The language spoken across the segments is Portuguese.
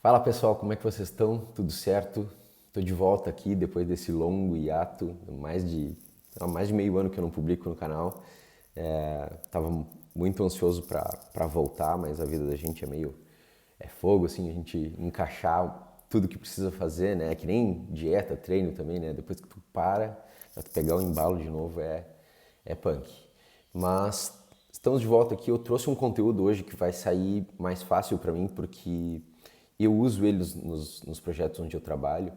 Fala pessoal, como é que vocês estão? Tudo certo? Estou de volta aqui depois desse longo hiato, há mais de meio ano que eu não publico no canal. Tava muito ansioso para voltar, mas a vida da gente é fogo, assim, a gente encaixar tudo que precisa fazer, né? É que nem dieta, treino também, né? Depois que tu pra tu pegar o embalo de novo é punk. Mas estamos de volta aqui. Eu trouxe um conteúdo hoje que vai sair mais fácil para mim porque eu uso eles nos projetos onde eu trabalho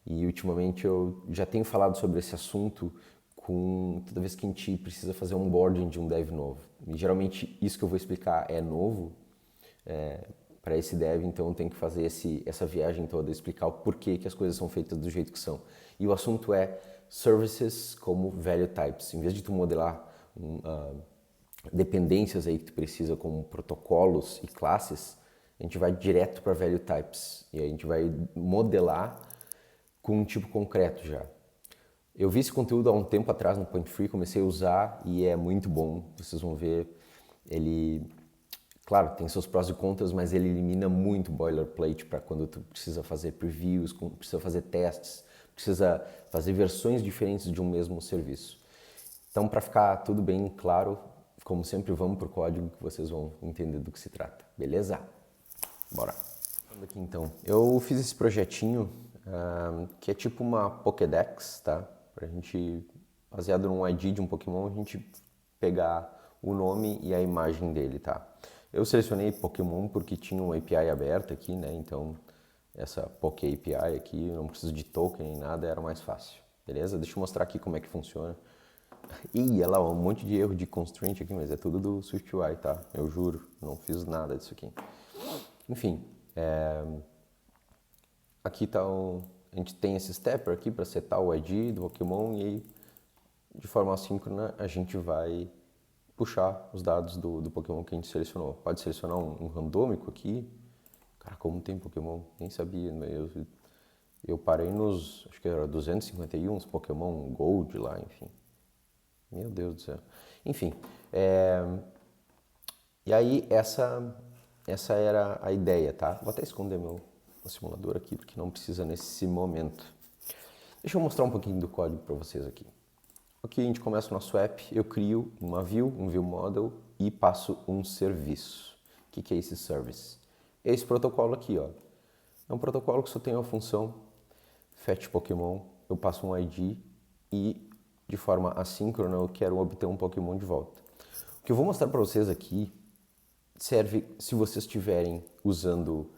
e ultimamente eu já tenho falado sobre esse assunto com toda vez que a gente precisa fazer um onboarding de um dev novo. E geralmente isso que eu vou explicar é novo para esse dev, então eu tenho que fazer essa viagem toda, explicar o porquê que as coisas são feitas do jeito que são. E o assunto é services como value types. Em vez de tu modelar dependências aí que tu precisa como protocolos e classes, a gente vai direto para value types e a gente vai modelar com um tipo concreto já. Eu vi esse conteúdo há um tempo atrás no Point Free, comecei a usar e é muito bom. Vocês vão ver, ele, claro, tem seus prós e contras, mas ele elimina muito boilerplate para quando tu precisa fazer previews, precisa fazer testes, precisa fazer versões diferentes de um mesmo serviço. Então, para ficar tudo bem claro, como sempre, vamos para o código que vocês vão entender do que se trata, beleza? Bora! Vamos aqui então. Eu fiz esse projetinho que é tipo uma Pokédex, tá? Pra gente, baseado num ID de um Pokémon, a gente pegar o nome e a imagem dele, tá? Eu selecionei Pokémon porque tinha uma API aberta aqui, né? Então, essa Poké API aqui, não preciso de token nem nada, era mais fácil, beleza? Deixa eu mostrar aqui como é que funciona. Ih, olha lá, um monte de erro de constraint aqui, mas é tudo do SwiftUI, tá? Eu juro, não fiz nada disso aqui. Enfim, aqui tá a gente tem esse stepper aqui para setar o ID do Pokémon e aí, de forma assíncrona a gente vai puxar os dados do Pokémon que a gente selecionou. Pode selecionar um randômico aqui. Cara, como tem Pokémon? Nem sabia. Eu parei acho que era 251, os Pokémon Gold lá, enfim. Meu Deus do céu. Enfim, e aí essa era a ideia, tá? Vou até esconder meu simulador aqui, porque não precisa nesse momento. Deixa eu mostrar um pouquinho do código para vocês aqui. Aqui a gente começa o nosso app, eu crio uma view, um view model e passo um serviço. O que é esse service? Esse protocolo aqui, ó. É um protocolo que só tem uma função fetch Pokémon, eu passo um ID e de forma assíncrona eu quero obter um Pokémon de volta. O que eu vou mostrar para vocês aqui serve se vocês estiverem usando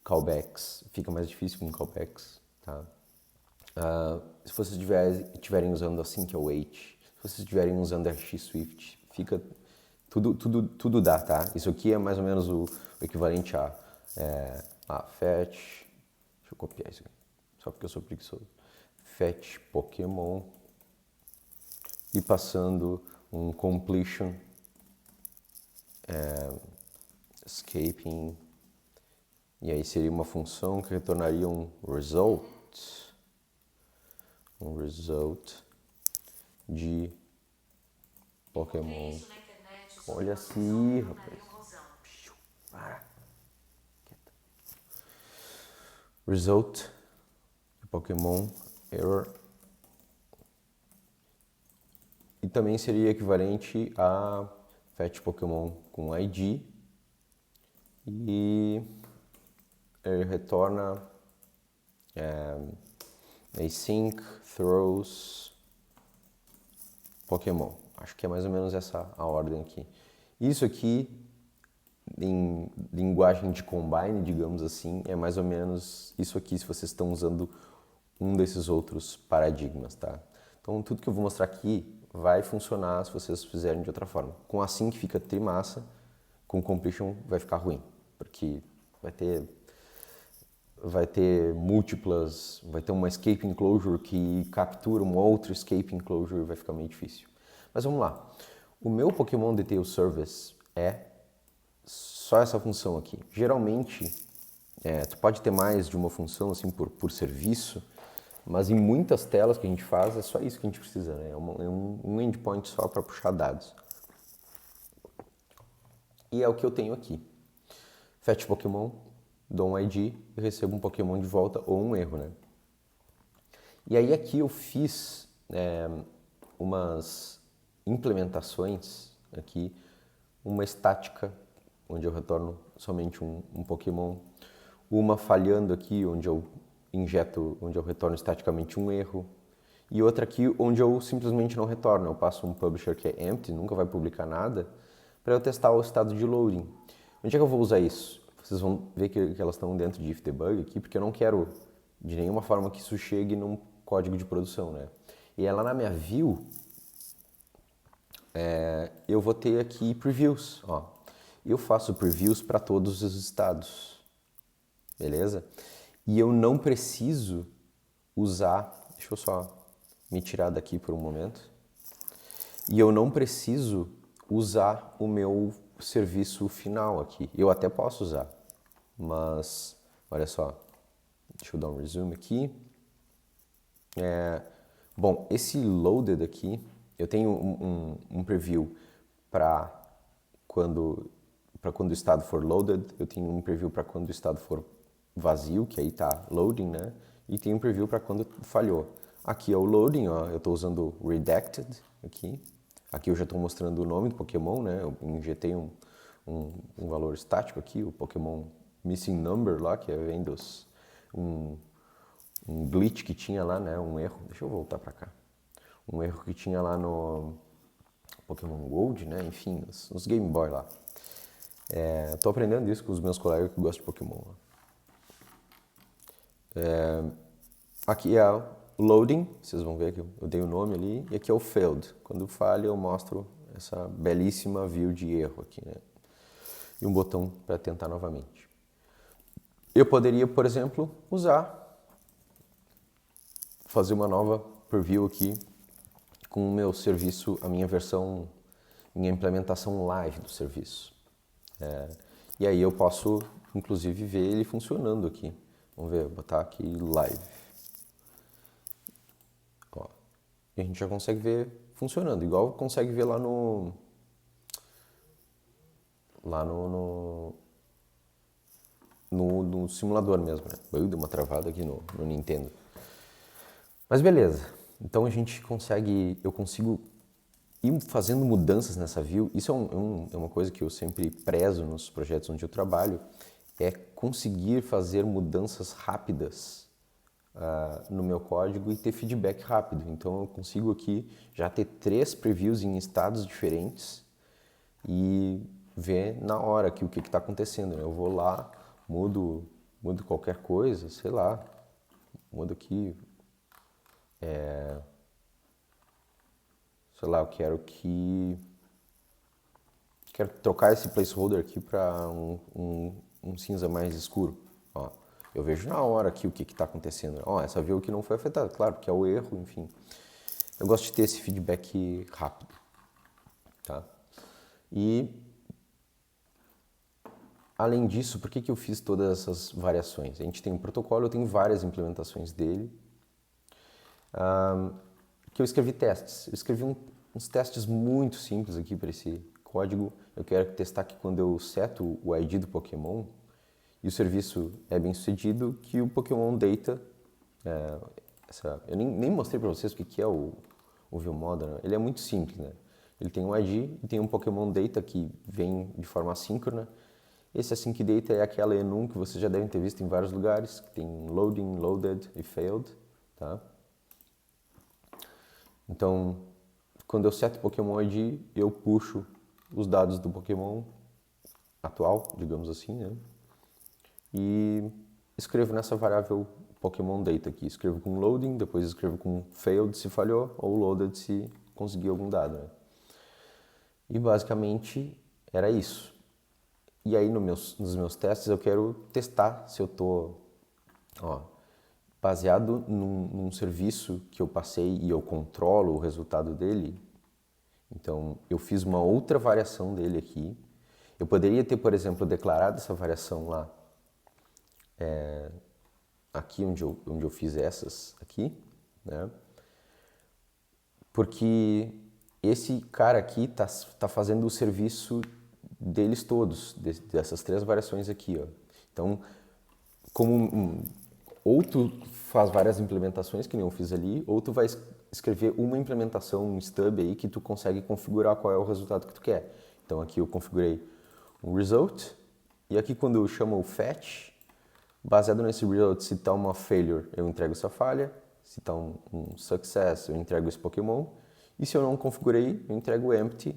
callbacks, fica mais difícil com callbacks, tá? Se vocês estiverem usando async await, se vocês estiverem usando RxSwift, fica tudo dá, tá? Isso aqui é mais ou menos o equivalente a fetch, deixa eu copiar isso aqui, só porque eu sou preguiçoso. Fetch Pokémon e passando um completion escaping, e aí seria uma função que retornaria um result de Pokémon. Olha assim, rapaz. Para. Result de Pokémon error. E também seria equivalente a fetch Pokémon com ID e ele retorna async throws Pokémon. Acho que é mais ou menos essa a ordem aqui. Isso aqui, em linguagem de combine, digamos assim, é mais ou menos isso aqui se vocês estão usando um desses outros paradigmas, tá? Então tudo que eu vou mostrar aqui vai funcionar se vocês fizerem de outra forma. Com assim que fica trimassa, com completion vai ficar ruim, porque vai ter múltiplas, vai ter uma escape enclosure que captura um outro escape enclosure e vai ficar meio difícil. Mas vamos lá. O meu Pokémon Detail Service é só essa função aqui. Geralmente, tu pode ter mais de uma função assim por serviço, mas em muitas telas que a gente faz é só isso que a gente precisa, né? É um endpoint só para puxar dados. E é o que eu tenho aqui. Fetch Pokémon, dou um ID e recebo um Pokémon de volta ou um erro, né? E aí aqui eu fiz umas implementações aqui, uma estática, onde eu retorno somente um Pokémon, uma falhando aqui, onde eu injeto, onde eu retorno estaticamente um erro, e outra aqui onde eu simplesmente não retorno, eu passo um publisher que é empty, nunca vai publicar nada, para eu testar o estado de loading. Onde é que eu vou usar isso? Vocês vão ver que elas estão dentro de if debug aqui, porque eu não quero de nenhuma forma que isso chegue num código de produção, né? E é lá na minha view, eu vou ter aqui previews, ó. Eu faço previews para todos os estados, beleza? E eu não preciso usar, deixa eu só me tirar daqui por um momento, e eu não preciso usar o meu serviço final aqui. Eu até posso usar, mas olha só, deixa eu dar um resume aqui. Bom, esse loaded aqui, eu tenho um preview para quando o estado for loaded, eu tenho um preview para quando o estado for vazio, que aí tá loading, né? E tem um preview para quando falhou. Aqui é o loading, ó, eu estou usando redacted aqui. Aqui eu já estou mostrando o nome do Pokémon, né? Eu injetei um valor estático aqui, o Pokémon Missing Number lá, que vem dos um glitch que tinha lá, né? Um erro. Deixa eu voltar para cá. Um erro que tinha lá no Pokémon Gold, né? Enfim, nos Game Boy lá. Tô aprendendo isso com os meus colegas que gostam de Pokémon. Aqui é o loading, vocês vão ver que eu dei o nome ali, e aqui é o failed. Quando falha, eu mostro essa belíssima view de erro aqui, né? E um botão para tentar novamente. Eu poderia, por exemplo, fazer uma nova preview aqui com o meu serviço, a minha versão, minha implementação live do serviço. E aí eu posso, inclusive, ver ele funcionando aqui. Vamos ver, botar aqui live. Ó, e a gente já consegue ver funcionando, igual consegue ver lá no simulador mesmo, né? Deu uma travada aqui no Nintendo. Mas beleza, então eu consigo ir fazendo mudanças nessa view. Isso é uma coisa que eu sempre prezo nos projetos onde eu trabalho, é conseguir fazer mudanças rápidas no meu código e ter feedback rápido. Então eu consigo aqui já ter 3 previews em estados diferentes e ver na hora aqui o que está acontecendo, né? Eu vou lá, mudo qualquer coisa, sei lá, mudo aqui, sei lá, eu quero trocar esse placeholder aqui para um cinza mais escuro. Ó, eu vejo na hora aqui o que está acontecendo. Ó, essa view aqui não foi afetada, claro, porque é o erro, enfim. Eu gosto de ter esse feedback rápido, tá? E além disso, por que eu fiz todas essas variações? A gente tem um protocolo, eu tenho várias implementações dele, que eu escrevi testes. Eu escrevi uns testes muito simples aqui para esse código. Eu quero testar que quando eu seto o ID do Pokémon e o serviço é bem sucedido, que o Pokémon Data, eu nem mostrei para vocês o que é o ViewModel, né? Ele é muito simples, né? Ele tem um ID e tem um Pokémon Data que vem de forma assíncrona. Esse Async Data é aquela enum que vocês já devem ter visto em vários lugares, que tem loading, loaded e failed, tá? Então, quando eu seto o Pokémon ID, eu puxo os dados do Pokémon atual, digamos assim, né? E escrevo nessa variável Pokémon Data aqui. Escrevo com loading, depois escrevo com failed se falhou, ou loaded se conseguiu algum dado, né? E basicamente era isso. E aí nos meus testes eu quero testar se eu estou baseado num serviço que eu passei e eu controlo o resultado dele. Então eu fiz uma outra variação dele aqui. Eu poderia ter, por exemplo, declarado essa variação lá, aqui onde eu fiz essas aqui, né? Porque esse cara aqui tá fazendo o serviço deles todos, dessas 3 variações aqui, ó. Então, ou tu faz várias implementações, que nem eu fiz ali, ou tu vai escrever uma implementação, um stub aí, que tu consegue configurar qual é o resultado que tu quer. Então aqui eu configurei um result, e aqui quando eu chamo o fetch, baseado nesse result, se está uma failure, eu entrego essa falha, se está um success, eu entrego esse Pokémon, e se eu não configurei, eu entrego empty,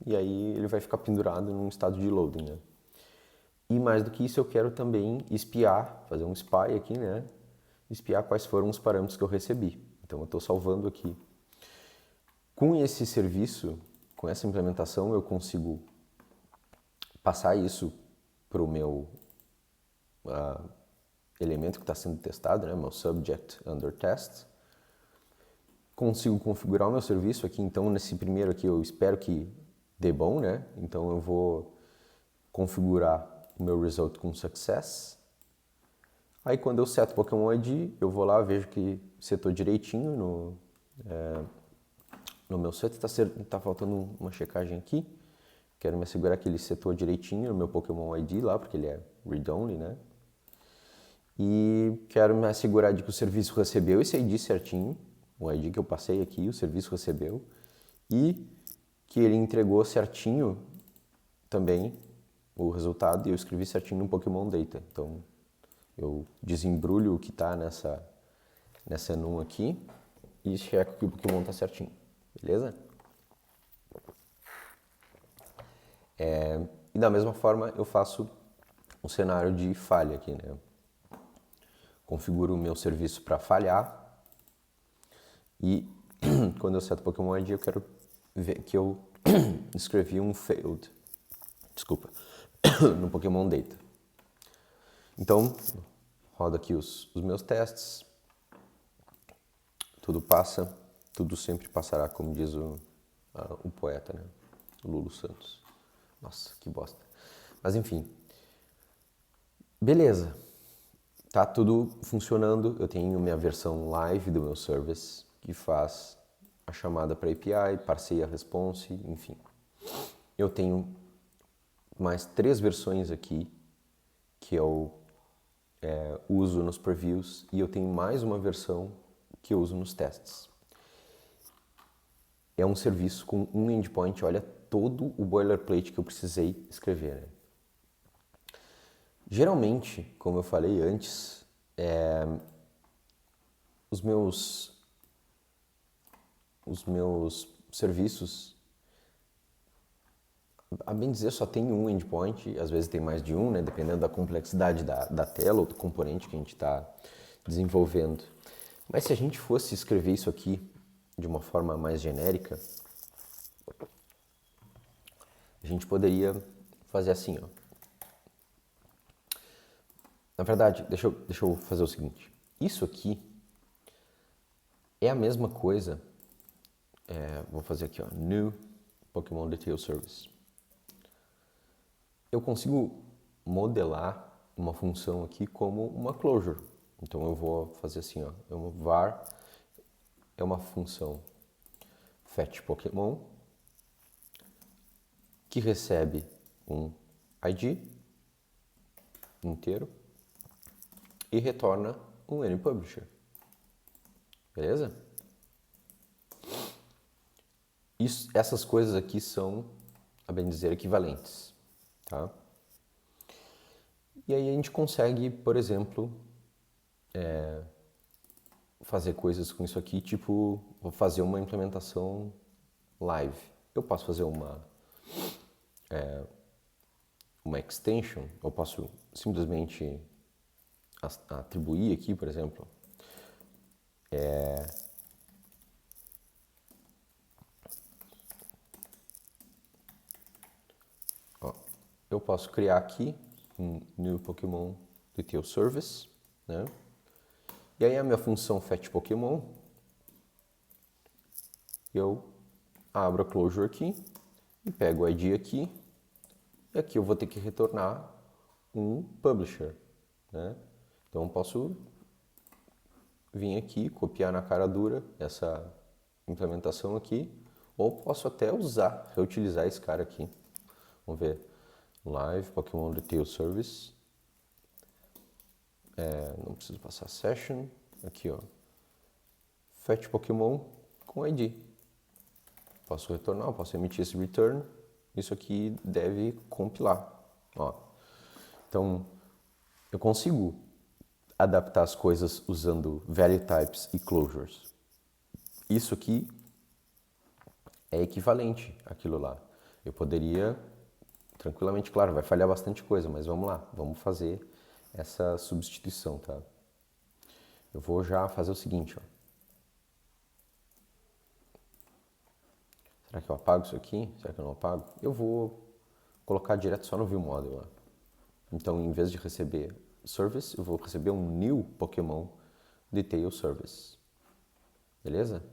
e aí ele vai ficar pendurado num estado de loading, né? E mais do que isso, eu quero também espiar, fazer um spy aqui, né? Espiar quais foram os parâmetros que eu recebi. Então eu estou salvando aqui. Com esse serviço, com essa implementação, eu consigo passar isso para o meu elemento que está sendo testado, né? Meu subject under test. Consigo configurar o meu serviço aqui. Então nesse primeiro aqui eu espero que dê bom, né? Então eu vou configurar o meu result com success. Aí quando eu seto o Pokémon ID, eu vou lá, vejo que setou direitinho no meu set. Tá faltando uma checagem aqui. Quero me assegurar que ele setou direitinho no meu Pokémon ID lá, porque ele é read-only, né? E quero me assegurar de que o serviço recebeu esse ID certinho, o ID que eu passei aqui, o serviço recebeu, e que ele entregou certinho também o resultado e eu escrevi certinho no Pokémon Data. Então eu desembrulho o que está nessa enum aqui e checo que o Pokémon está certinho, beleza? E da mesma forma eu faço um cenário de falha aqui, né? Configuro o meu serviço para falhar e quando eu seto Pokémon ID eu quero ver que eu escrevi um failed, desculpa, no Pokémon Data. Então, rodo aqui os meus testes, tudo passa, tudo sempre passará, como diz o poeta, né? O Lulu Santos. Nossa, que bosta. Mas enfim, beleza. Tá tudo funcionando, eu tenho minha versão live do meu service, que faz a chamada para API, parseia a response, enfim. Eu tenho mais 3 versões aqui que eu uso nos previews e eu tenho mais uma versão que eu uso nos testes. É um serviço com um endpoint, olha todo o boilerplate que eu precisei escrever, né? Geralmente, como eu falei antes, os meus serviços, a bem dizer, só tem um endpoint, às vezes tem mais de um, né? Dependendo da complexidade da tela ou do componente que a gente está desenvolvendo. Mas se a gente fosse escrever isso aqui de uma forma mais genérica, a gente poderia fazer assim, ó. Na verdade, deixa eu fazer o seguinte. Isso aqui é a mesma coisa. Vou fazer aqui, ó, New Pokémon Detail Service. Eu consigo modelar uma função aqui como uma closure. Então eu vou fazer assim, ó, var é uma função fetch Pokémon que recebe um ID inteiro e retorna um NPublisher. Beleza? Essas coisas aqui são, a bem dizer, equivalentes. Tá? E aí a gente consegue, por exemplo, fazer coisas com isso aqui, tipo, vou fazer uma implementação live. Eu posso fazer uma extension, eu posso simplesmente atribuir aqui, por exemplo, eu posso criar aqui um new Pokémon Detail Service, né? E aí a minha função fetch Pokémon, eu abro a closure aqui e pego o ID aqui e aqui eu vou ter que retornar um publisher, né? Então eu posso vir aqui, copiar na cara dura essa implementação aqui, ou posso até reutilizar esse cara aqui. Vamos ver. Live Pokémon Detail Service. não preciso passar session, aqui ó, fetch Pokémon com ID. Posso retornar, posso emitir esse return, isso aqui deve compilar, ó. Então, eu consigo adaptar as coisas usando value types e closures. Isso aqui é equivalente àquilo lá. Eu poderia, tranquilamente, claro, vai falhar bastante coisa, mas vamos lá, vamos fazer essa substituição, tá? Eu vou já fazer o seguinte, ó. Será que eu apago isso aqui? Será que eu não apago? Eu vou colocar direto só no viewModel lá. Então, em vez de receber service, eu vou receber um new Pokémon detail service. Beleza?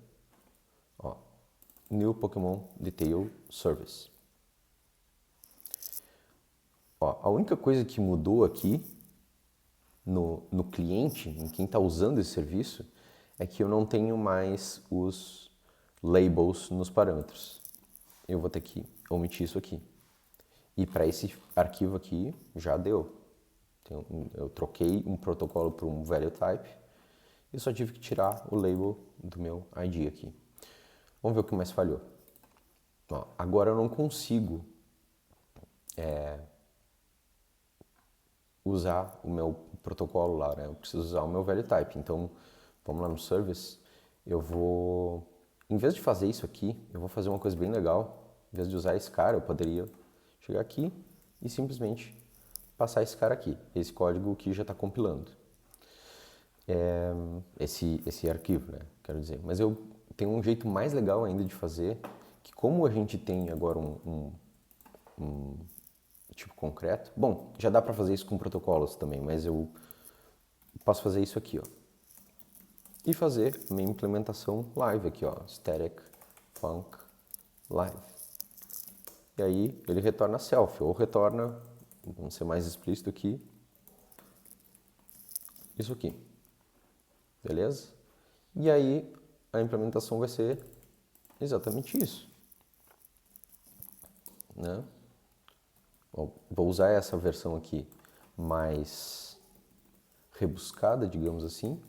Ó, new Pokémon detail service. Ó, a única coisa que mudou aqui no cliente, em quem está usando esse serviço, é que eu não tenho mais os labels nos parâmetros. Eu vou ter que omitir isso aqui. E para esse arquivo aqui, já deu. Então, eu troquei um protocolo por um value type e só tive que tirar o label do meu ID aqui. Vamos ver o que mais falhou. Ó, agora eu não consigo usar o meu protocolo lá, né? Eu preciso usar o meu value type. Então, vamos lá no service. Eu vou, em vez de fazer isso aqui, eu vou fazer uma coisa bem legal. Em vez de usar esse cara, eu poderia chegar aqui e simplesmente passar esse cara aqui, esse código que já está compilando. Esse arquivo, né? Quero dizer. Mas eu tenho um jeito mais legal ainda de fazer, que como a gente tem agora um tipo concreto, bom, já dá para fazer isso com protocolos também, mas eu posso fazer isso aqui, ó. E fazer a minha implementação live aqui, ó, static func live. E aí ele retorna self, ou retorna, vamos ser mais explícito aqui, isso aqui. Beleza? E aí a implementação vai ser exatamente isso. Né? Vou usar essa versão aqui mais rebuscada, digamos assim.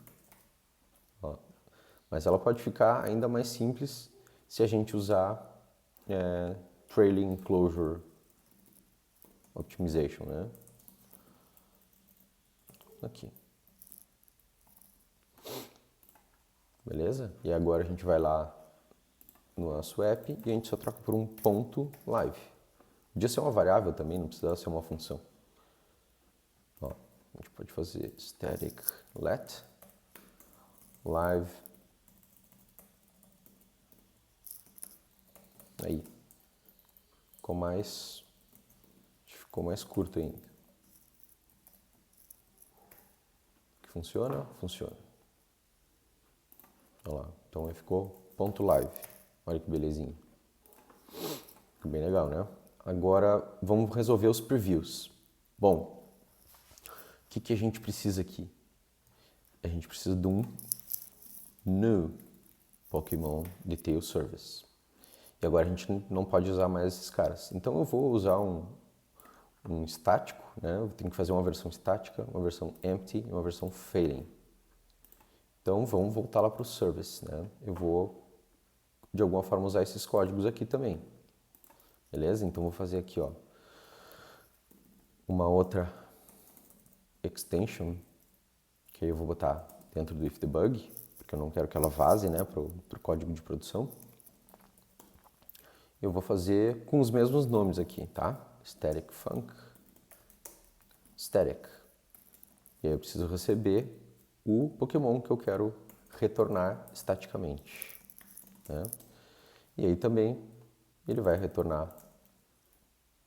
Ó. Mas ela pode ficar ainda mais simples se a gente usar Trailing Closure Optimization, né? Aqui. Beleza? E agora a gente vai lá no nosso app e a gente só troca por um ponto live. Podia ser uma variável também, não precisa ser uma função. Ó, a gente pode fazer static let live. Aí. Ficou mais curto ainda. Funciona? Funciona. Olha lá. Então aí ficou ponto live. Olha que belezinha. Ficou bem legal, né? Agora vamos resolver os previews. Bom, o que a gente precisa aqui? A gente precisa de um new Pokémon Detail Service. E agora a gente não pode usar mais esses caras. Então eu vou usar um estático, né? Eu tenho que fazer uma versão estática, uma versão empty e uma versão failing. Então vamos voltar lá para o service, né? Eu vou de alguma forma usar esses códigos aqui também. Beleza? Então vou fazer aqui, ó, uma outra extension que aí eu vou botar dentro do ifdebug, porque eu não quero que ela vaze, né, pro código de produção. Eu vou fazer com os mesmos nomes aqui, tá? Static func, static. E aí eu preciso receber o Pokémon que eu quero retornar estaticamente, né? E aí também ele vai retornar,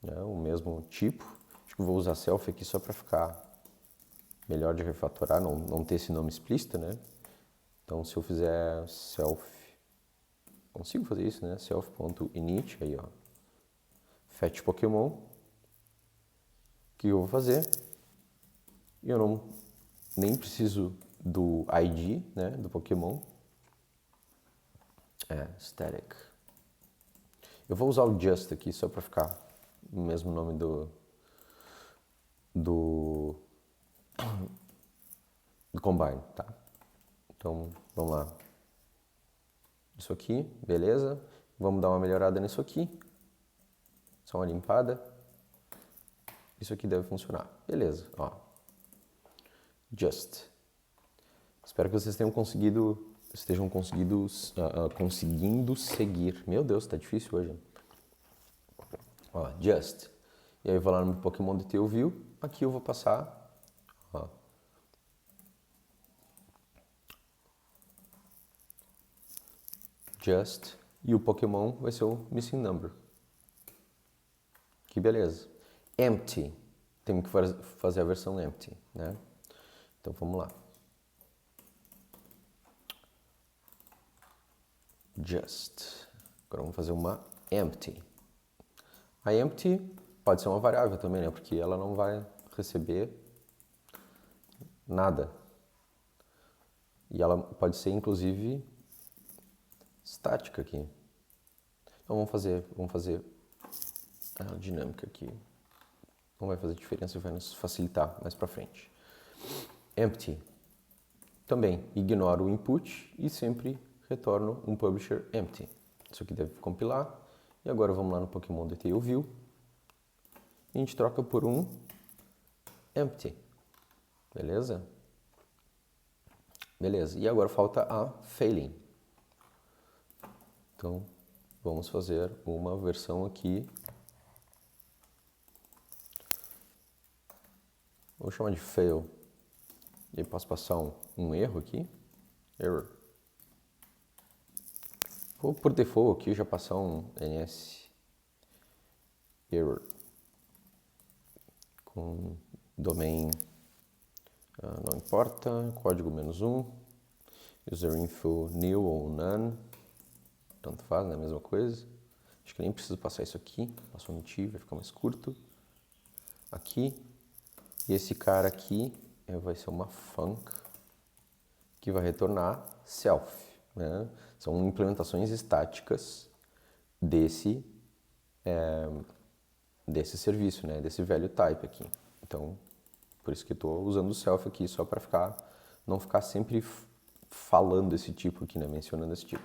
né, o mesmo tipo. Acho que eu vou usar self aqui só para ficar melhor de refatorar, não ter esse nome explícito, né? Então se eu fizer self, consigo fazer isso, né? Self.init, aí ó, fetch Pokémon, o que eu vou fazer? Eu nem preciso do ID, né, do Pokémon. Static. Eu vou usar o just aqui só para ficar o mesmo nome do do combine, tá? Então, vamos lá. Isso aqui, beleza. Vamos dar uma melhorada nisso aqui. Só uma limpada. Isso aqui deve funcionar. Beleza, ó. Just. Espero que vocês estejam conseguindo seguir. Meu Deus, tá difícil hoje. Ó, just. E aí eu vou lá no Pokémon Detail View. Aqui eu vou passar, ó, just. E o Pokémon vai ser o Missing Number. Que beleza. Empty. Temos que fazer a versão empty, né? Então vamos lá. Just. Agora vamos fazer uma empty. A empty pode ser uma variável também, né? Porque ela não vai receber nada. E ela pode ser, inclusive, estática aqui. Então vamos fazer a dinâmica aqui. Não vai fazer diferença, vai nos facilitar mais pra frente. Empty. Também ignoro o input e sempre retorno um publisher empty. Isso aqui deve compilar. E agora vamos lá no Pokémon Detail View. E a gente troca por um empty. Beleza? Beleza. E agora falta a failing. Então, vamos fazer uma versão aqui. Vou chamar de fail. E aí posso passar um erro aqui. Error. Vou por default aqui já passar um ns error. Com domain não importa, código -1, user info nil ou none, tanto faz, né? A mesma coisa. Acho que nem preciso passar isso aqui, passo omitir, vai ficar mais curto. Aqui, e esse cara aqui vai ser uma func que vai retornar self, né? São implementações estáticas desse serviço, né? Desse value type aqui. Então, por isso que eu estou usando o self aqui, só para não ficar sempre falando esse tipo aqui, né? Mencionando esse tipo.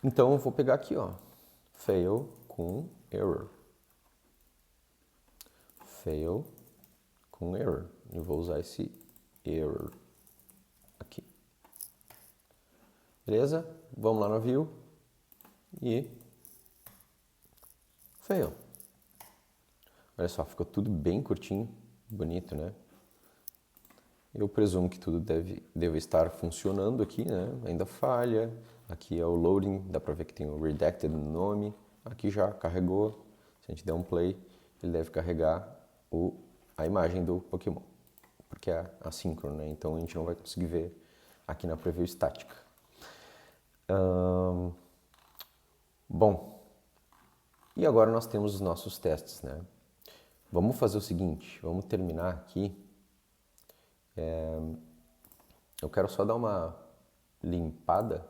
Então, eu vou pegar aqui, ó, fail com error. Fail com error. E vou usar esse error aqui. Beleza? Vamos lá no view e fail. Olha só, ficou tudo bem curtinho, bonito, né? Eu presumo que tudo deve estar funcionando aqui, né? Ainda falha. Aqui é o loading, dá pra ver que tem o redacted no nome. Aqui já carregou. Se a gente der um play, ele deve carregar a imagem do Pokémon, porque é assíncrono, né? Então a gente não vai conseguir ver aqui na preview estática. Bom, e agora nós temos os nossos testes, né? Vamos fazer o seguinte, vamos terminar aqui. Eu quero só dar uma limpada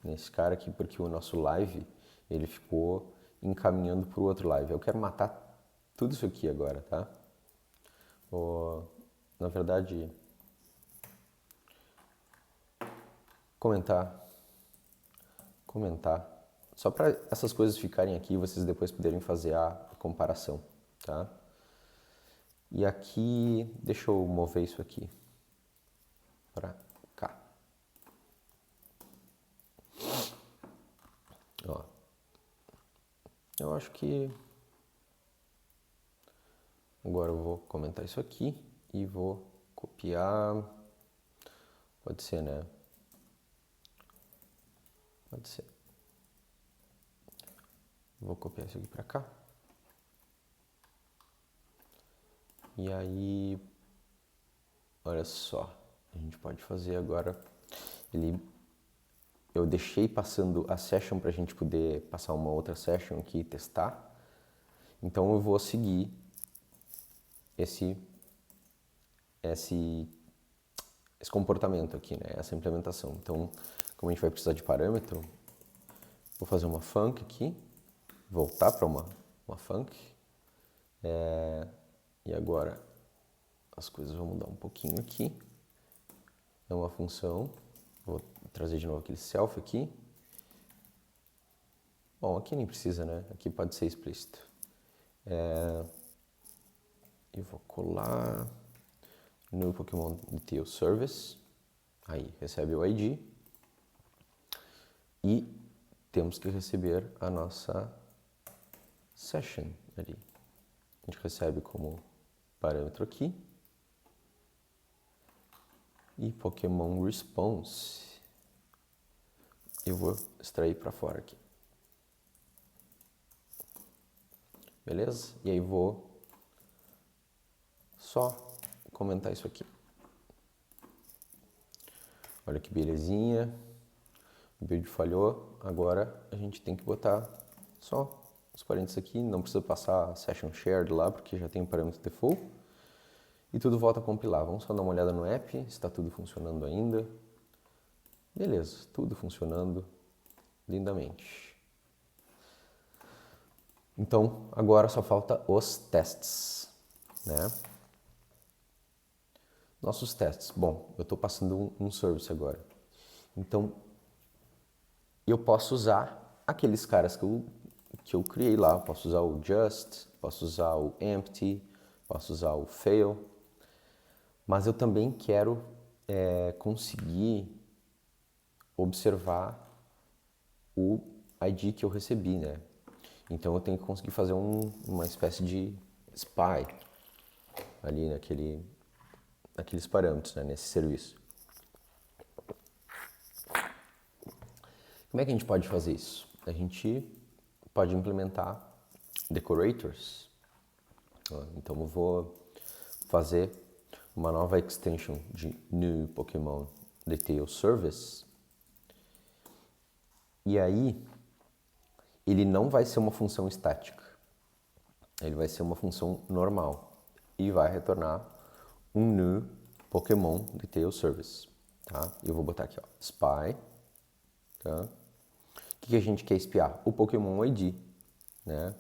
nesse cara aqui, porque o nosso live, ele ficou encaminhando para o outro live. Eu quero matar tudo isso aqui agora, tá? Na verdade, comentar, só para essas coisas ficarem aqui e vocês depois poderem fazer a comparação, tá? E aqui, deixa eu mover isso aqui para cá. Ó, eu acho que agora eu vou comentar isso aqui e vou copiar. Pode ser, né? Pode ser. Vou copiar isso aqui para cá. E aí, olha só, a gente pode fazer agora. Eu deixei passando a session para a gente poder passar uma outra session aqui e testar. Então eu vou seguir esse comportamento aqui, né? Essa implementação. Então, como a gente vai precisar de parâmetro, vou fazer uma func aqui, voltar para uma func. E agora as coisas vão mudar um pouquinho aqui. É uma função, vou trazer de novo aquele self aqui. Bom, aqui nem precisa, né? Aqui pode ser explícito. Eu vou colar no Pokémon Detail Service. Aí, recebe o ID. E temos que receber a nossa session ali. A gente recebe como parâmetro aqui. E Pokémon Response. Eu vou extrair para fora aqui. Beleza? E aí vou só comentar isso aqui. Olha que belezinha. O build falhou. Agora a gente tem que botar só os parênteses aqui. Não precisa passar a session shared lá, porque já tem o parâmetro default. E tudo volta a compilar. Vamos só dar uma olhada no app, se está tudo funcionando ainda. Beleza, tudo funcionando lindamente. Então, agora só falta os testes, né? Nossos testes. Bom, eu estou passando um service agora. Então, eu posso usar aqueles caras que eu criei lá. Posso usar o just, posso usar o empty, posso usar o fail. Mas eu também quero conseguir observar o ID que eu recebi, né? Então eu tenho que conseguir fazer uma espécie de spy ali naqueles parâmetros, né, nesse serviço. Como é que a gente pode fazer isso? A gente pode implementar decorators. Então eu vou fazer uma nova extension de New Pokémon Detail Service. E aí, ele não vai ser uma função estática. Ele vai ser uma função normal. E vai retornar um New Pokémon Detail Service. Tá? Eu vou botar aqui, ó, spy. Tá? O que a gente quer espiar? O Pokémon ID. Né?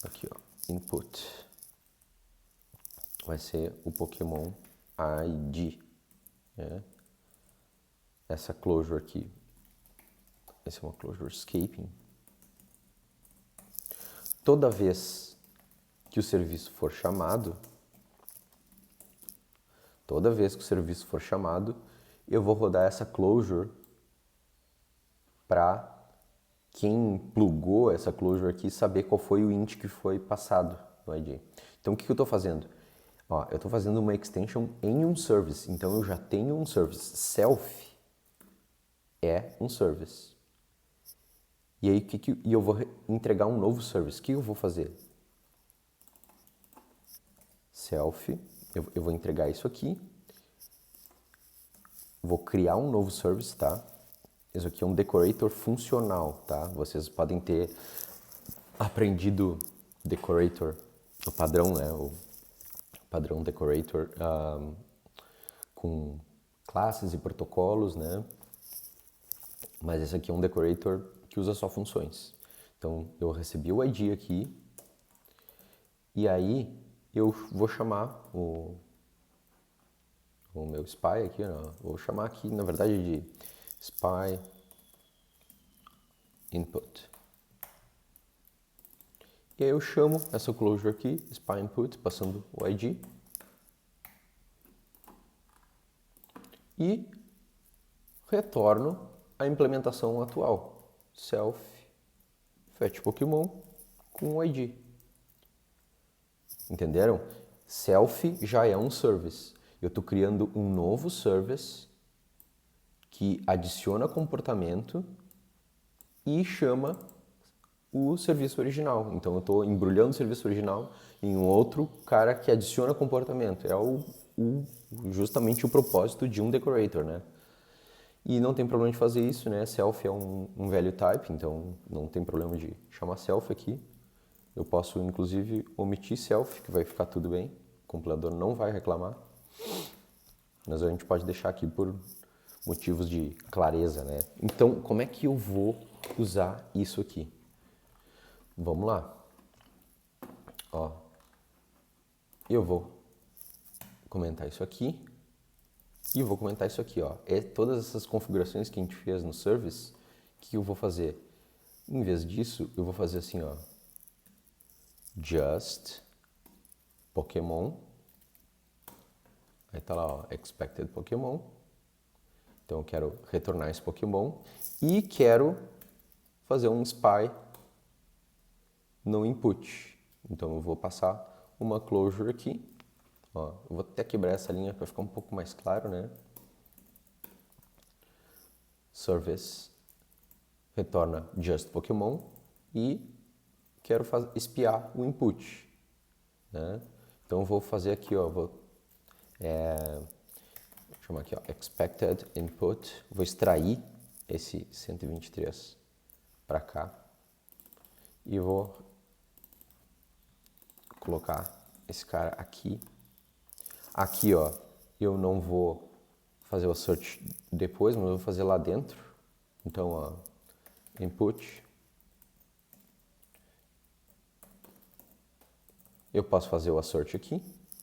Aqui, ó, input. Vai ser o Pokémon ID. Né? Essa closure aqui vai ser uma closure escaping. Toda vez que o serviço for chamado, eu vou rodar essa closure para quem plugou essa closure aqui saber qual foi o int que foi passado no ID. Então o que eu estou fazendo? Ó, eu estou fazendo uma extension em um service, então eu já tenho um service. Self é um service. E aí eu vou entregar um novo service. O que eu vou fazer? Self, eu vou entregar isso aqui. Vou criar um novo service, tá? Isso aqui é um decorator funcional, tá? Vocês podem ter aprendido decorator, o padrão, né? O padrão decorator com classes e protocolos, né? Mas esse aqui é um decorator que usa só funções. Então, eu recebi o ID aqui e aí eu vou chamar o meu spy aqui, né? Vou chamar aqui, na verdade, de spy input. E aí eu chamo essa closure aqui, spy input, passando o ID. E retorno a implementação atual, self fetch Pokémon com o ID. Entenderam? Self já é um service. Eu estou criando um novo service que adiciona comportamento e chama o serviço original. Então eu estou embrulhando o serviço original em um outro cara que adiciona comportamento. É justamente o propósito de um decorator, né? E não tem problema de fazer isso, né? Self é um value type, então não tem problema de chamar self aqui. Eu posso, inclusive, omitir self, que vai ficar tudo bem. O compilador não vai reclamar. Mas a gente pode deixar aqui por motivos de clareza, né? Então, como é que eu vou usar isso aqui? Vamos lá. Ó. eu vou comentar isso aqui e vou comentar isso aqui, ó. Todas essas configurações que a gente fez no service, o que eu vou fazer? Em vez disso, eu vou fazer assim, ó. Just Pokémon. Aí tá lá, ó, expected Pokémon. Então eu quero retornar esse Pokémon e quero fazer um spy no input. Então eu vou passar uma closure aqui. Ó, eu vou até quebrar essa linha para ficar um pouco mais claro, né? Service retorna just Pokémon e quero espiar o input, né? Então eu vou fazer aqui, ó, vou chamar aqui, ó, expected input, vou extrair esse 123 para cá e vou colocar esse cara aqui. Aqui, ó, eu não vou fazer o search depois, mas eu vou fazer lá dentro. Então, ó, input. Eu posso fazer o assert aqui,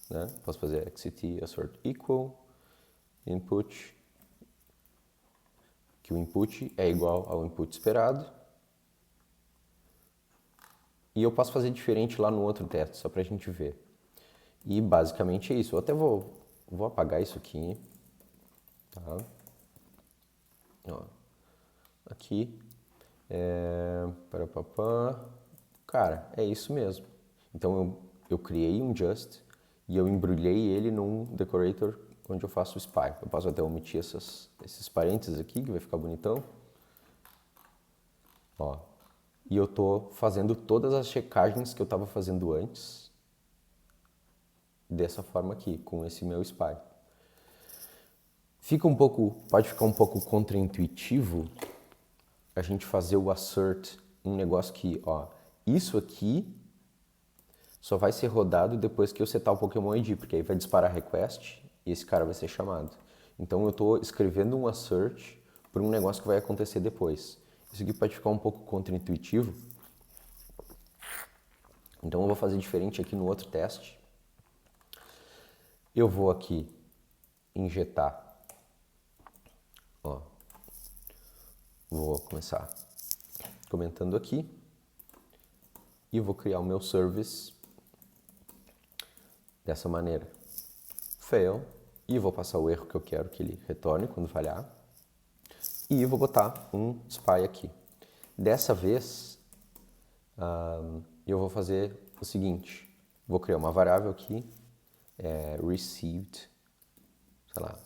né? Posso fazer exit assert equal input, que o input é igual ao input esperado. E eu posso fazer diferente lá no outro teste, só pra gente ver. E basicamente é isso. Eu até vou apagar isso aqui, tá? Ó, aqui. Cara, é isso mesmo. Então eu criei um just e eu embrulhei ele num decorator onde eu faço o spy. Eu posso até omitir esses parênteses aqui, que vai ficar bonitão. Ó, e eu tô fazendo todas as checagens que eu estava fazendo antes dessa forma aqui, com esse meu spy. Pode ficar um pouco contraintuitivo a gente fazer o assert, um negócio que, ó, isso aqui só vai ser rodado depois que eu setar o Pokémon ID, porque aí vai disparar request e esse cara vai ser chamado. Então eu estou escrevendo um assert por um negócio que vai acontecer depois. Isso aqui pode ficar um pouco contraintuitivo. Então eu vou fazer diferente aqui no outro teste. Eu vou aqui injetar, ó, vou começar comentando aqui e vou criar o meu service dessa maneira. Fail, e vou passar o erro que eu quero que ele retorne quando falhar. E vou botar um spy aqui. Dessa vez, eu vou fazer o seguinte. Vou criar uma variável aqui, received, sei lá,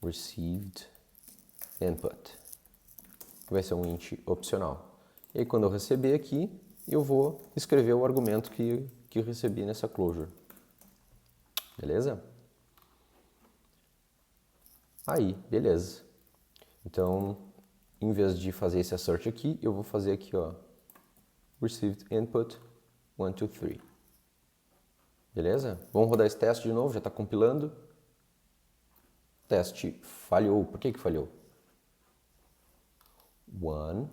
received input. Vai ser um int opcional. E aí quando eu receber aqui, eu vou escrever o argumento que eu recebi nessa closure. Beleza? Aí, beleza. Então, em vez de fazer esse assert aqui, eu vou fazer aqui, ó, received input 1, 2, 3. Beleza? Vamos rodar esse teste de novo, já está compilando. Teste falhou. Por que falhou? 1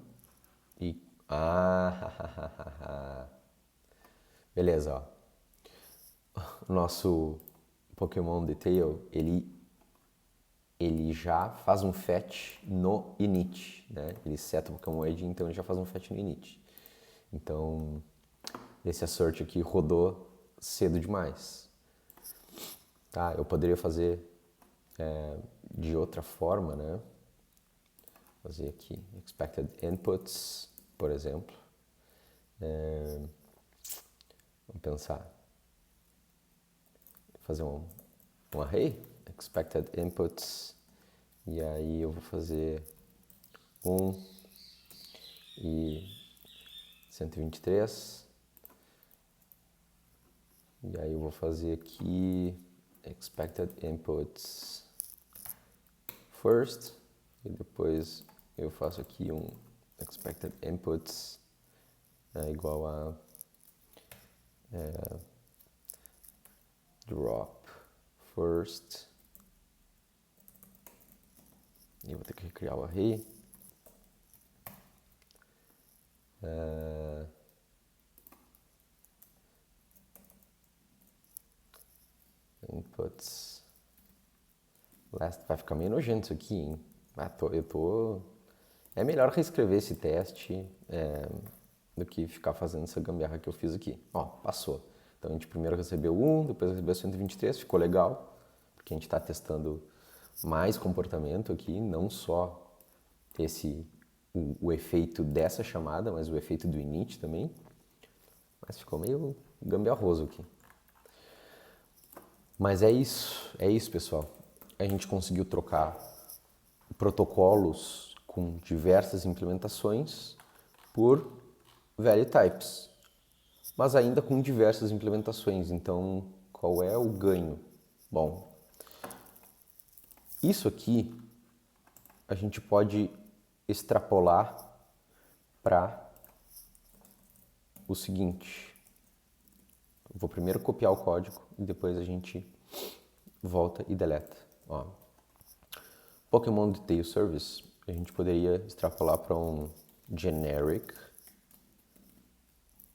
e... Beleza, ó. O nosso Pokémon Detail, ele já faz um fetch no init, né? Ele seta o Pokémon ID, então ele já faz um fetch no init. Então, esse assert aqui rodou cedo demais. Tá, eu poderia fazer de outra forma, né? Fazer aqui expected inputs, por exemplo. Vamos pensar. Fazer um array, expected inputs, e aí eu vou fazer 1 e 123. E aí eu vou fazer aqui expected inputs first, e depois eu faço aqui um expected inputs igual a drop first. E eu vou ter que recriar o array. inputs. Last, vai ficar meio nojento isso aqui, hein? É melhor reescrever esse teste do que ficar fazendo essa gambiarra que eu fiz aqui. Ó, passou. Então a gente primeiro recebeu 1, depois recebeu 123, ficou legal, porque a gente está testando mais comportamento aqui, não só o efeito dessa chamada, mas o efeito do init também. Mas ficou meio gambiarroso aqui. Mas é isso, pessoal. A gente conseguiu trocar protocolos com diversas implementações por value types, mas ainda com diversas implementações. Então, qual é o ganho? Bom, isso aqui a gente pode extrapolar para o seguinte. Eu vou primeiro copiar o código e depois a gente volta e deleta. Ó. Pokémon Detail Service, a gente poderia extrapolar para um generic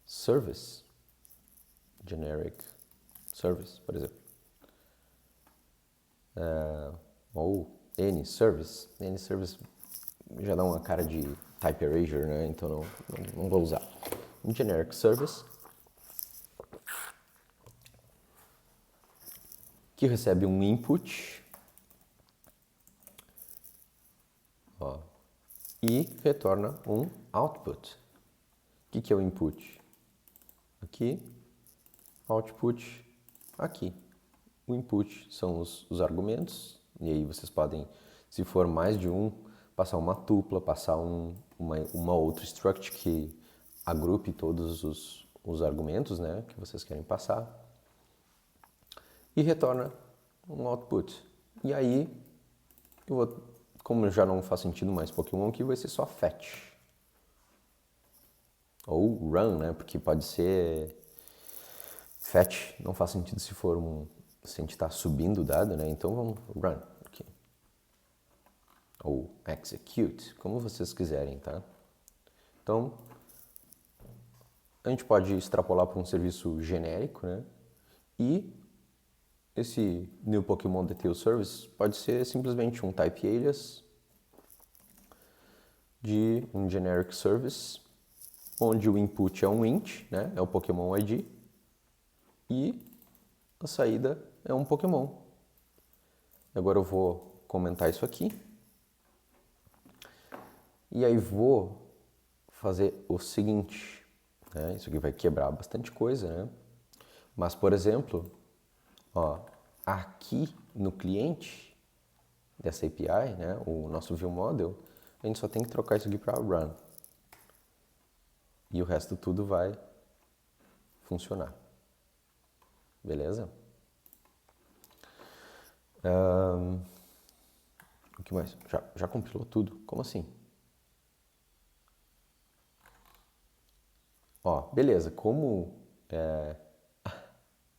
service. Generic service, por exemplo. Ou Any service. Any service já dá uma cara de type erasure, né? Então não vou usar. Um generic service que recebe um input, ó, e retorna um output. O que é o input? Aqui, output aqui. O input são os argumentos, e aí vocês podem, se for mais de um, passar uma tupla, passar uma outra struct que agrupe todos os argumentos, né, que vocês querem passar, e retorna um output. E aí, como já não faz sentido mais Pokémon aqui, vai ser só fetch. Ou run, né, porque pode ser fetch, não faz sentido se se a gente está subindo o dado, né? Então vamos run aqui. Ou execute, como vocês quiserem, tá? Então, a gente pode extrapolar para um serviço genérico, né? E esse New Pokémon Detail Service pode ser simplesmente um type alias de um generic service, onde o input é um int, né? É o Pokémon ID, e a saída é um Pokémon. Agora eu vou comentar isso aqui. E aí vou fazer o seguinte, né? Isso aqui vai quebrar bastante coisa, né? Mas, por exemplo, ó, aqui no cliente dessa API, né, o nosso ViewModel, a gente só tem que trocar isso aqui para run. E o resto tudo vai funcionar. Beleza? O que mais? Já compilou tudo? Como assim? Ó, beleza.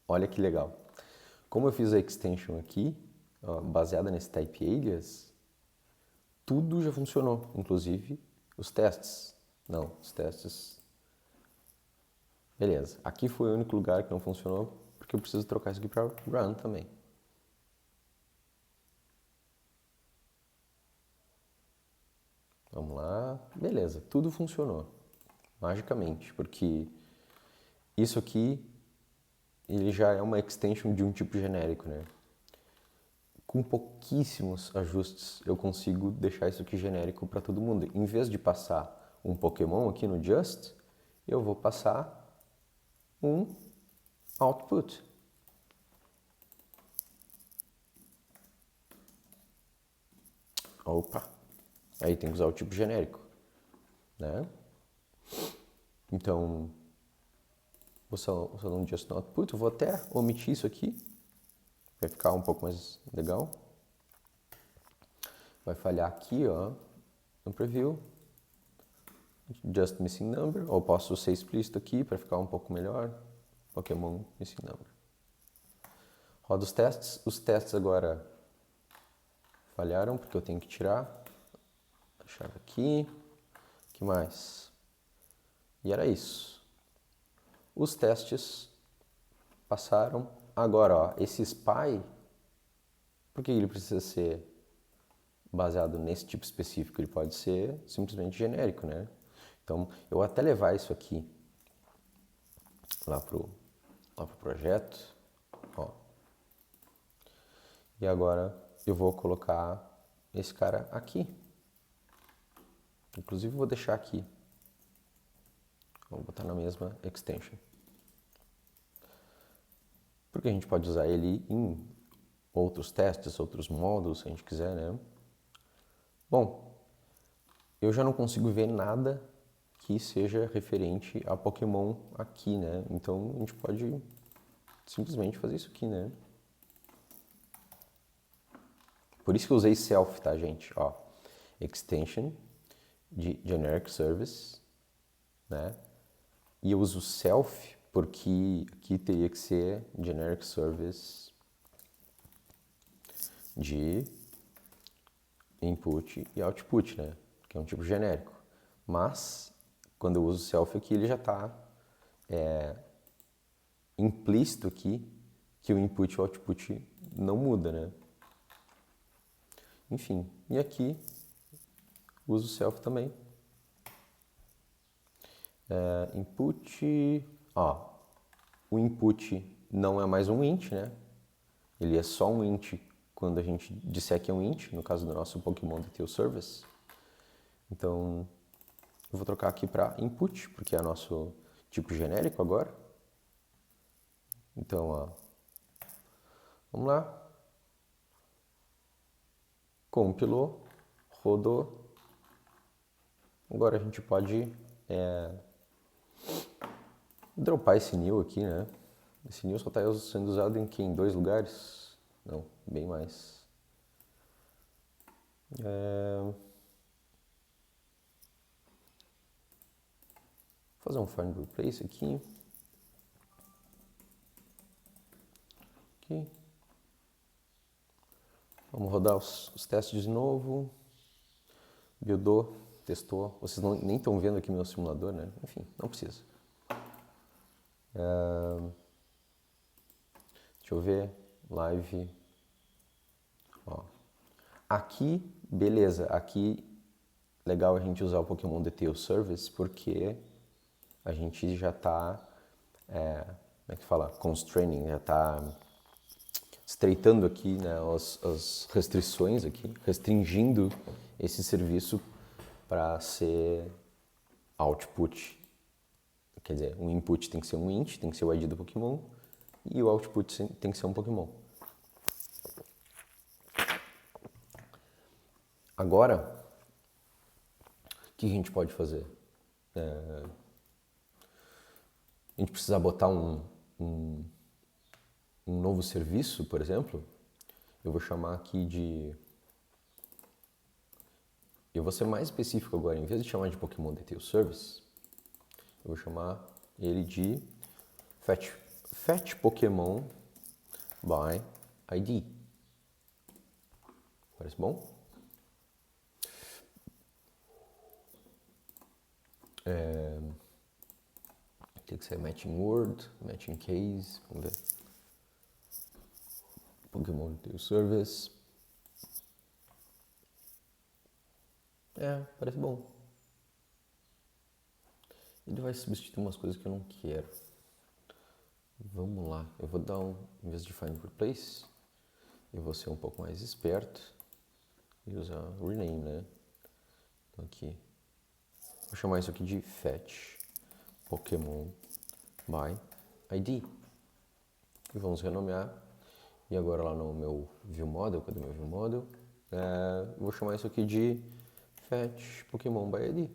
Olha que legal. Como eu fiz a extension aqui, ó, baseada nesse type alias, tudo já funcionou, inclusive os testes. Não, os testes... Beleza. Aqui foi o único lugar que não funcionou, porque eu preciso trocar isso aqui para run também. Vamos lá. Beleza, tudo funcionou. Magicamente, porque isso aqui ele já é uma extension de um tipo genérico, né? Com pouquíssimos ajustes eu consigo deixar isso aqui genérico para todo mundo. Em vez de passar um Pokémon aqui no just, eu vou passar um output. Opa! Aí tem que usar o tipo genérico, né? Então, usando um just output, eu vou até omitir isso aqui, vai ficar um pouco mais legal. Vai falhar aqui, ó, no preview. Just missing number, ou posso ser explícito aqui para ficar um pouco melhor. Pokémon missing number. Roda os testes. Os testes agora falharam porque eu tenho que tirar a chave aqui. O que mais? E era isso. Os testes passaram Agora, ó, esse spy, por que ele precisa ser baseado nesse tipo específico? Ele pode ser simplesmente genérico, né? Então, eu vou até levar isso aqui lá pro projeto, ó. E agora eu vou colocar esse cara aqui. Inclusive vou deixar aqui. Vou botar na mesma extension. Porque a gente pode usar ele em outros testes, outros módulos, se a gente quiser, né? Bom, eu já não consigo ver nada que seja referente a Pokémon aqui, né? Então a gente pode simplesmente fazer isso aqui, né? Por isso que eu usei self, tá, gente? Ó, extension de generic service, né? E eu uso self porque aqui teria que ser generic service de input e output, né? Que é um tipo genérico. Mas, quando eu uso self aqui, ele já está implícito aqui que o input e o output não muda, né? Enfim, e aqui uso self também. Input, ó, o input não é mais um int, né? Ele é só um int quando a gente disser que é um int, no caso do nosso Pokémon Detail Service. Então, eu vou trocar aqui para input, porque é nosso tipo genérico agora. Então, ó, vamos lá. Compilou, rodou. Agora a gente pode dropar esse new aqui, né? Esse new só está sendo usado em que? Em 2 lugares? Não, bem mais. Fazer um find replace aqui. Aqui. Vamos rodar os testes de novo. Buildou, testou. Vocês nem estão vendo aqui meu simulador, né? Enfim, não precisa. Deixa eu ver. Live. Ó. Aqui, beleza. Aqui, legal a gente usar o Pokémon Detail Service porque a gente já está, como é que fala? Constraining, já está estreitando aqui, né, as restrições aqui, restringindo esse serviço para ser output. Quer dizer, um input tem que ser um int, tem que ser o ID do Pokémon, e o output tem que ser um Pokémon. Agora, o que a gente pode fazer? A gente precisa botar um novo serviço, por exemplo. Eu vou chamar aqui de... Eu vou ser mais específico agora. Em vez de chamar de Pokémon Detail Service, eu vou chamar ele de Fetch Pokémon by ID. Parece bom? Tem que ser Matching Word, Matching Case, vamos ver. Pokémon Detail Service. Parece bom. Ele vai substituir umas coisas que eu não quero. Vamos lá, eu vou dar em vez de Find Replace, eu vou ser um pouco mais esperto e usar Rename, né? Então aqui, vou chamar isso aqui de Fetch Pokémon by ID. E vamos renomear. E agora lá no meu ViewModel, cadê meu ViewModel? Vou chamar isso aqui de Fetch Pokémon by ID.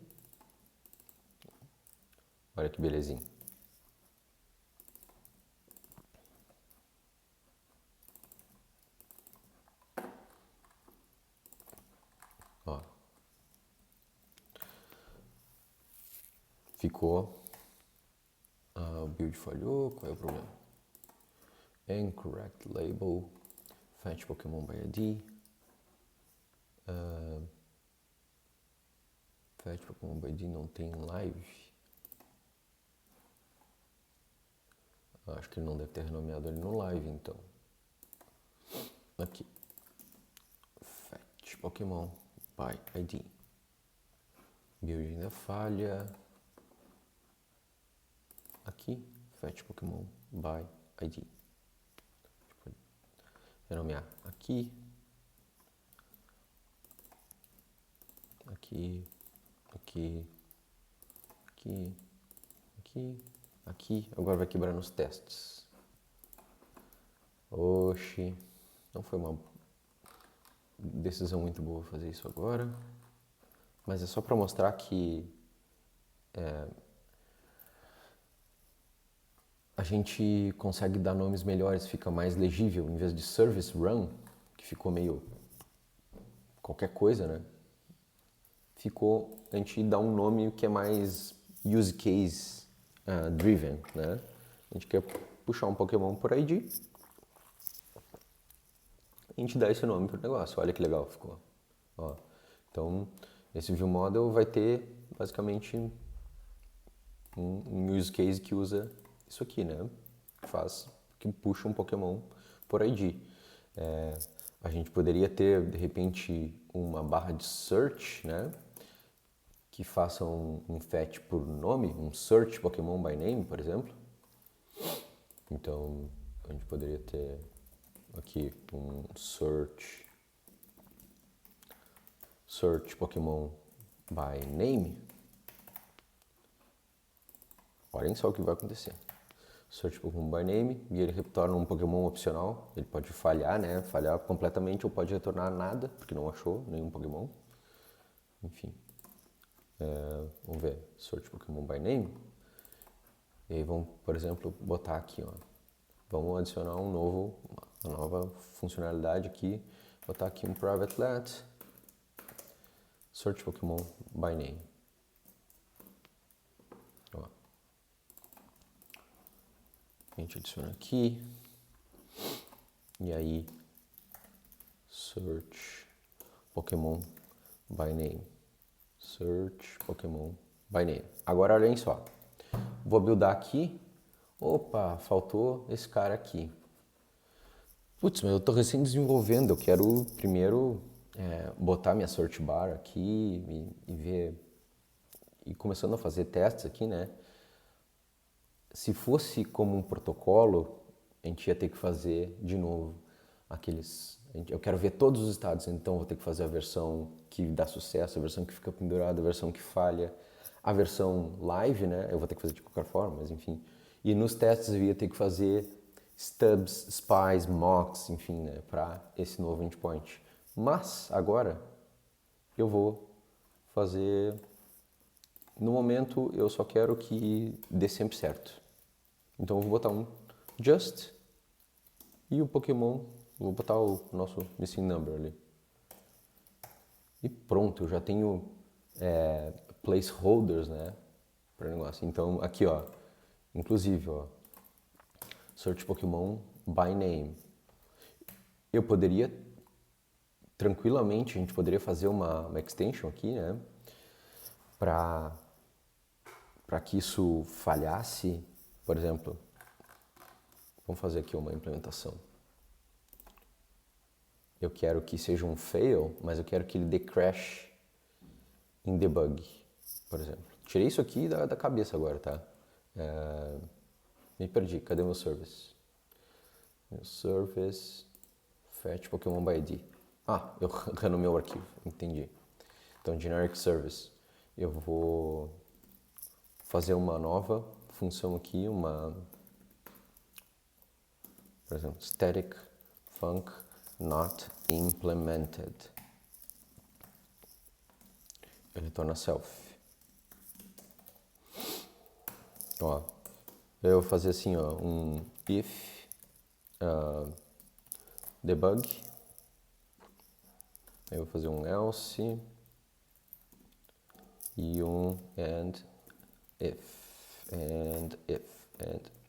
Olha que belezinha. Ó. Ficou. O build falhou, qual é o problema? Incorrect label, fetch Pokémon by ID, fetch Pokémon by ID não tem live. Acho que ele não deve ter renomeado ele no live, então. Aqui. Fetch Pokémon by ID. Build ainda falha. Aqui. Fetch Pokémon by ID. Renomear aqui. Aqui. Aqui. Aqui. Aqui. Aqui. Agora vai quebrar nos testes. Oxi. Não foi uma decisão muito boa fazer isso agora. Mas é só para mostrar que a gente consegue dar nomes melhores, fica mais legível, em vez de Service Run, que ficou meio qualquer coisa, né? A gente dá um nome que é mais use case driven, né? A gente quer puxar um Pokémon por ID, a gente dá esse nome pro negócio. Olha que legal ficou. Ó, então, esse view model vai ter basicamente um use case que usa isso aqui, né? Que puxa um Pokémon por ID. A gente poderia ter, de repente, uma barra de search, né? Que faça um fetch por nome, um search Pokémon by name, por exemplo. Então, a gente poderia ter aqui um search Pokémon by name. Olhem só o que vai acontecer. Search Pokémon by name e ele retorna um Pokémon opcional. Ele pode falhar, né? Falhar completamente ou pode retornar nada, porque não achou nenhum Pokémon. Enfim. Vamos ver. Search Pokémon by name. E aí vamos, por exemplo, botar aqui, ó. Vamos adicionar uma nova funcionalidade aqui. Botar aqui um private let. Search Pokémon by name. Ó. A gente adiciona aqui. E aí, search Pokémon by name. Search Pokémon by name. Agora olhem só. Vou buildar aqui. Opa, faltou esse cara aqui. Putz, mas eu tô recém desenvolvendo. Eu quero primeiro botar minha search bar aqui e ver. E começando a fazer testes aqui, né? Se fosse como um protocolo, a gente ia ter que fazer de novo eu quero ver todos os estados, então vou ter que fazer a versão que dá sucesso, a versão que fica pendurada, a versão que falha, a versão live, né? Eu vou ter que fazer de qualquer forma, mas enfim. E nos testes eu ia ter que fazer stubs, spies, mocks, enfim, né? Para esse novo endpoint. Mas agora eu vou fazer. No momento eu só quero que dê sempre certo. Então eu vou botar um just e o Pokémon. Vou botar o nosso missing number ali. E pronto, eu já tenho placeholders, né? Para o negócio. Então, aqui, ó. Inclusive, ó. Search Pokémon by name. Eu poderia, tranquilamente, a gente poderia fazer uma extension aqui, né? Para que isso falhasse. Por exemplo, vamos fazer aqui uma implementação. Eu quero que seja um fail, mas eu quero que ele dê crash em debug, por exemplo. Tirei isso aqui da cabeça agora, tá? Me perdi. Cadê meu service? Meu service, fetch Pokémon by ID. Ah, eu renomeei o arquivo, entendi. Então, generic service. Eu vou fazer uma nova função aqui, por exemplo, static func not implemented. Ele retorna self. Ó, eu vou fazer assim, ó, um if debug. Aí eu vou fazer um else e um and if.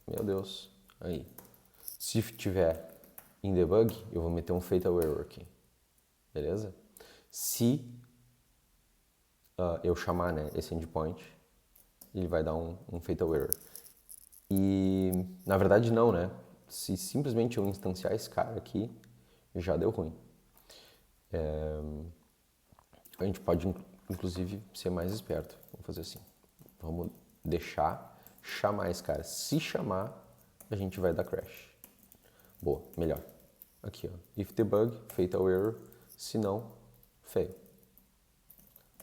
Meu Deus, aí. Se tiver em debug, eu vou meter um fatal error aqui. Beleza? Se eu chamar, né, esse endpoint, ele vai dar um fatal error. E na verdade não, né? Se simplesmente eu instanciar esse cara aqui, já deu ruim. A gente pode inclusive ser mais esperto. Vamos fazer assim. Vamos deixar chamar esse cara. Se chamar, a gente vai dar crash. Boa, melhor. Aqui, ó. If debug, fatal error. Se não, fail.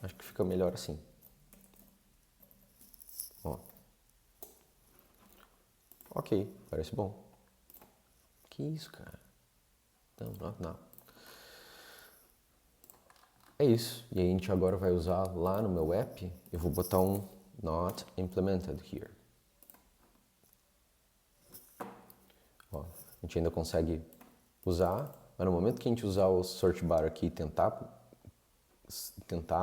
Acho que fica melhor assim. Ó. Ok, parece bom. Que isso, cara? Não. É isso. E aí a gente agora vai usar lá no meu app, eu vou botar um not implemented here. Ó, a gente ainda consegue usar, mas no momento que a gente usar o search bar aqui e tentar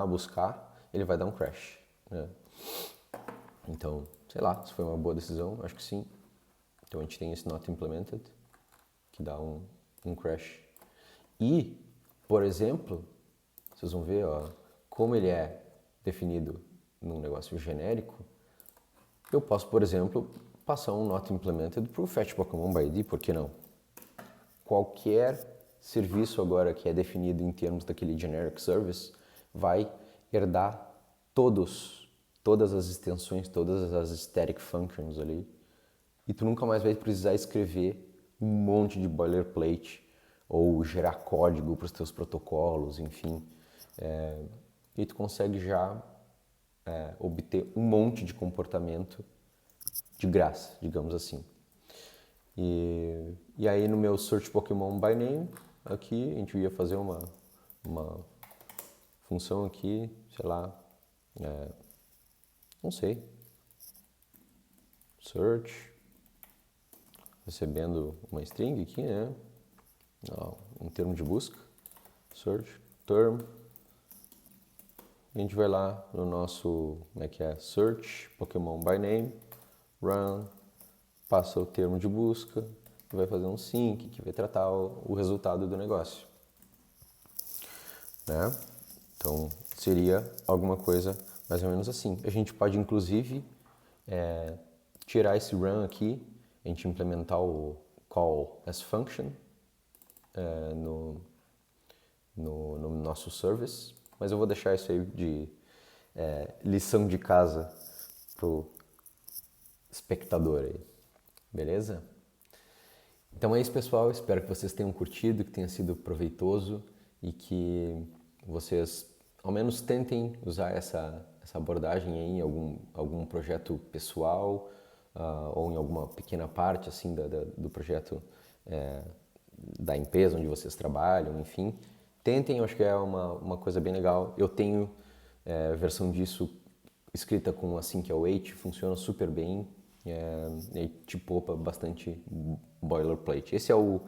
buscar, ele vai dar um crash, né? Então, sei lá, se foi uma boa decisão, acho que sim. Então a gente tem esse not implemented, que dá um crash. E, por exemplo, vocês vão ver, ó, como ele é definido num negócio genérico, eu posso, por exemplo, passar um not implemented para o Fetch Pokémon by ID, por que não? Qualquer serviço agora que é definido em termos daquele generic service vai herdar todas as extensões, todas as static functions ali, e tu nunca mais vai precisar escrever um monte de boilerplate ou gerar código para os teus protocolos, enfim. E tu consegue já obter um monte de comportamento de graça, digamos assim. E aí no meu Search Pokémon by Name, aqui a gente ia fazer uma função aqui, sei lá, não sei, search, recebendo uma string aqui, né? Um termo de busca, search, term, a gente vai lá no nosso, search, Pokémon by name, run, passa o termo de busca, vai fazer um sync, que vai tratar o resultado do negócio, né? Então, seria alguma coisa mais ou menos assim. A gente pode, inclusive, tirar esse run aqui, a gente implementar o call as function no nosso service, mas eu vou deixar isso aí de lição de casa pro espectador aí, beleza? Então é isso, pessoal, espero que vocês tenham curtido, que tenha sido proveitoso e que vocês ao menos tentem usar essa abordagem aí em algum projeto pessoal ou em alguma pequena parte assim do projeto da empresa onde vocês trabalham, enfim. Tentem, eu acho que é uma coisa bem legal. Eu tenho versão disso escrita com assim que é o H, funciona super bem e te poupa bastante boilerplate. Esse é o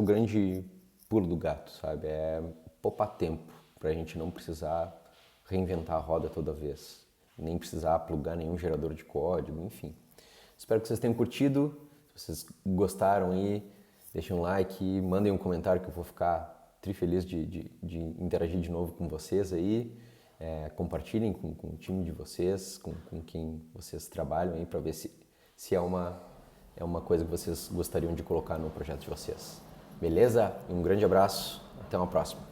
grande pulo do gato, sabe? É poupar tempo para a gente não precisar reinventar a roda toda vez, nem precisar plugar nenhum gerador de código, enfim. Espero que vocês tenham curtido. Se vocês gostaram aí, deixem um like, mandem um comentário que eu vou ficar feliz de interagir de novo com vocês aí. Compartilhem com o time de vocês, com quem vocês trabalham aí, para ver se é uma coisa que vocês gostariam de colocar no projeto de vocês. Beleza? Um grande abraço, até uma próxima.